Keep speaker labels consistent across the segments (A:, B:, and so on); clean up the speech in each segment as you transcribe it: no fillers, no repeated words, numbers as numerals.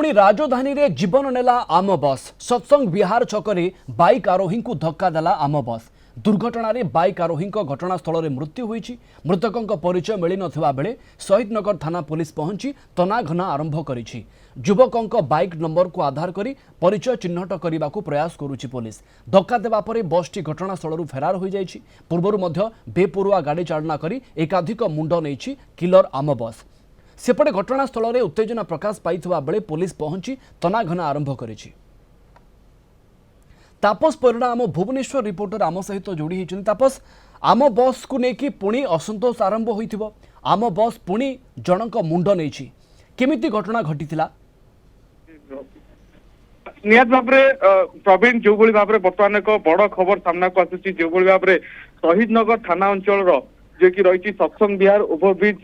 A: पुणी राजधानी रे जीवन नेला आम बस सत्संग विहार छकरे बाइक आरोही को धक्का देला आम बस दुर्घटना रे बाइक आरोही घटनास्थल में मृत्यु होईछि। मृतकों परिचय मिल नथिबा बेले शहीदनगर थाना पुलिस पहुंची तनाघना आरंभ करिछि। युवकों बाइक नंबर को आधार करी परिचय चिन्हट करने को प्रयास करुछि पुलिस। धक्का देवा परे बसटी घटनास्थल फेरार हो जाइछि। पूर्वरु मध्य बेपरुआ गाड़ी चालना करी एकाधिक मुंड नेइछि किलर आम बस। सेपटे घटनास्थल में उत्तेजना प्रकाश पाइथिबा बेले पुलिस पहुंची तनाघना आरंभ करिछि। तापस परिणा आम भुवनेश्वर रिपोर्टर आम सहित जोड़ी होती। तापस आम बस को लेकिन पुणी असंतोष आरंभ होइथिबो। आम बस पुणी जनक मुंड नहीं केमिति घटना घटीथिला?
B: निहत भाव प्रवीण जो भाव में बर्तमान एक बड़ खबर सामना को आसुची जो भाव में शहीदनगर थाना अंचल जे कि रही सत्संग विहार ओभरब्रिज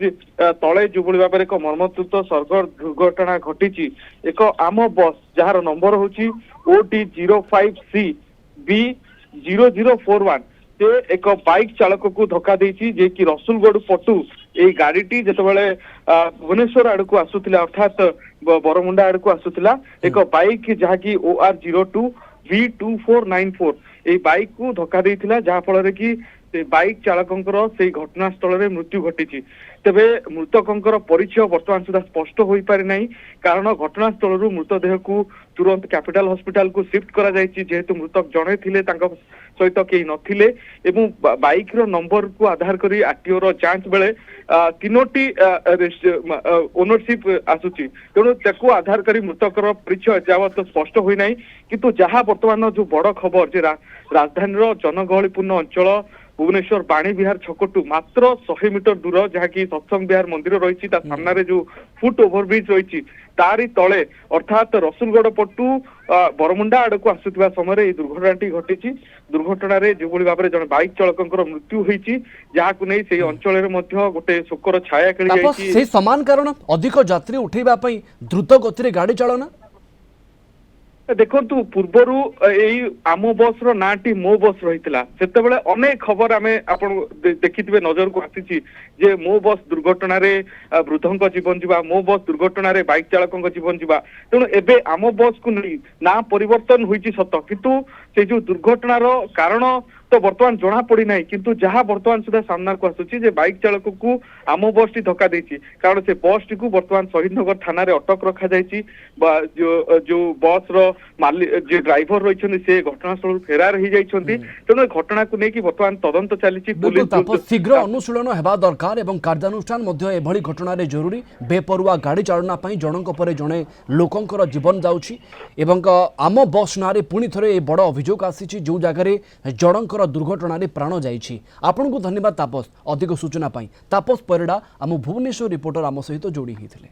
B: तले जो भाव में एक मर्मन्तुद सड़क दुर्घटना घटी। एक आम बस जार नंबर होची OT05C B0041 से एक बाइक चालक को धक्का देछि जे कि रसुलगढ़ पटु ए गाड़ीटी जेतेबेले भुवनेश्वर आड़ को आसुथिला अर्थात बरमुंडा आड़ को आसुथिला एक बाइक जहाँकि OR02 B2494 ए बाइक को धक्का देइथिला जहाँ फल कि से बाइक चालकों से घटनास्थल में मृत्यु घटी। तेबे मृतकों परिचय वर्तमान सुधा स्पष्ट हो पारि नहीं कारण घटनास्थल मृतदेह को तुरंत कैपिटल हॉस्पिटल को शिफ्ट करा जायछि जेहेतु मृतक जड़े थिले तांका सहित कई नथिले एवं बाइक रो नंबर को आधार करी आरटीओ रो जांच बेले तीनोटी ओनरशिप आसुची तेणु ताको आधार करी मृतकर परिचय जावत स्पष्ट होई नाही किंतु जहां वर्तमान जो बड़ खबर जे राजधानी रो जनगहलीपूर्ण अंचल भुवनेश्वर बाणी विहार छकटू मात्र 100 मीटर दूर जहाँ की सत्संग विहार मंदिर रही सामने जो फुट ओभरब्रिज रही तारी तले अर्थात रसुलगढ़ पटू बरमुंडा आड़ को आसुवा समय दुर्घटना घटी। दुर्घटना जो भाव में जन बाइक चालकों मृत्यु होती जहाँ को नहीं से अंचल गोटे शोकर छाया खेली
A: समान कारण अधिक यात्री उठेबा द्रुत गति गाड़ी चालना
B: देखु पूर्वर यही आम बस नाटी मो बस रही से अनेक खबर आम आप देखिथे नजर को आसी जे मो बस दुर्घटना वृद्धों जीवन जीवा मो बस दुर्घटना बाइक चालकों जीवन जीवा तेणु एबे आम बस को नहीं ना परिवर्तन होती सत किंतु से जो दुर्घटनार कारण तो बर्तमान जना पड़ी ना किंतु जहां बर्तमान सुधा सामना को आसुची जे बाइक चालक को आम बस टी धक्का देछि कारण से बस टी को बर्तमान शहीदनगर थाना रे अटक रखा जायछि जो बस रो मालिक जे ड्राइवर रहिछन से घटनास्थल फेरार हो जाइछन्ती तेणु घटना को लेकिन बर्तमान तदंत चलीछि।
A: पुलिस शीघ्र अनुशीलन हेबा दरकार एवं कार्यानुष्ठान मध्य एभली घटना रे जरूरी। बेपरुआ गाड़ी चालना पई जनक परे जणे लोकंकर जीवन जाउछि एवं आम बस नारे पुणी थरे ए बड़ अभियोग आसीछि जो जगह जनक दुर्घटना प्राण जाइछि। आपन को धन्यवाद तापस अधिक सूचना पाई। तापस परिड़ा आम भुवनेश्वर रिपोर्टर आम सहित जोड़ी होते।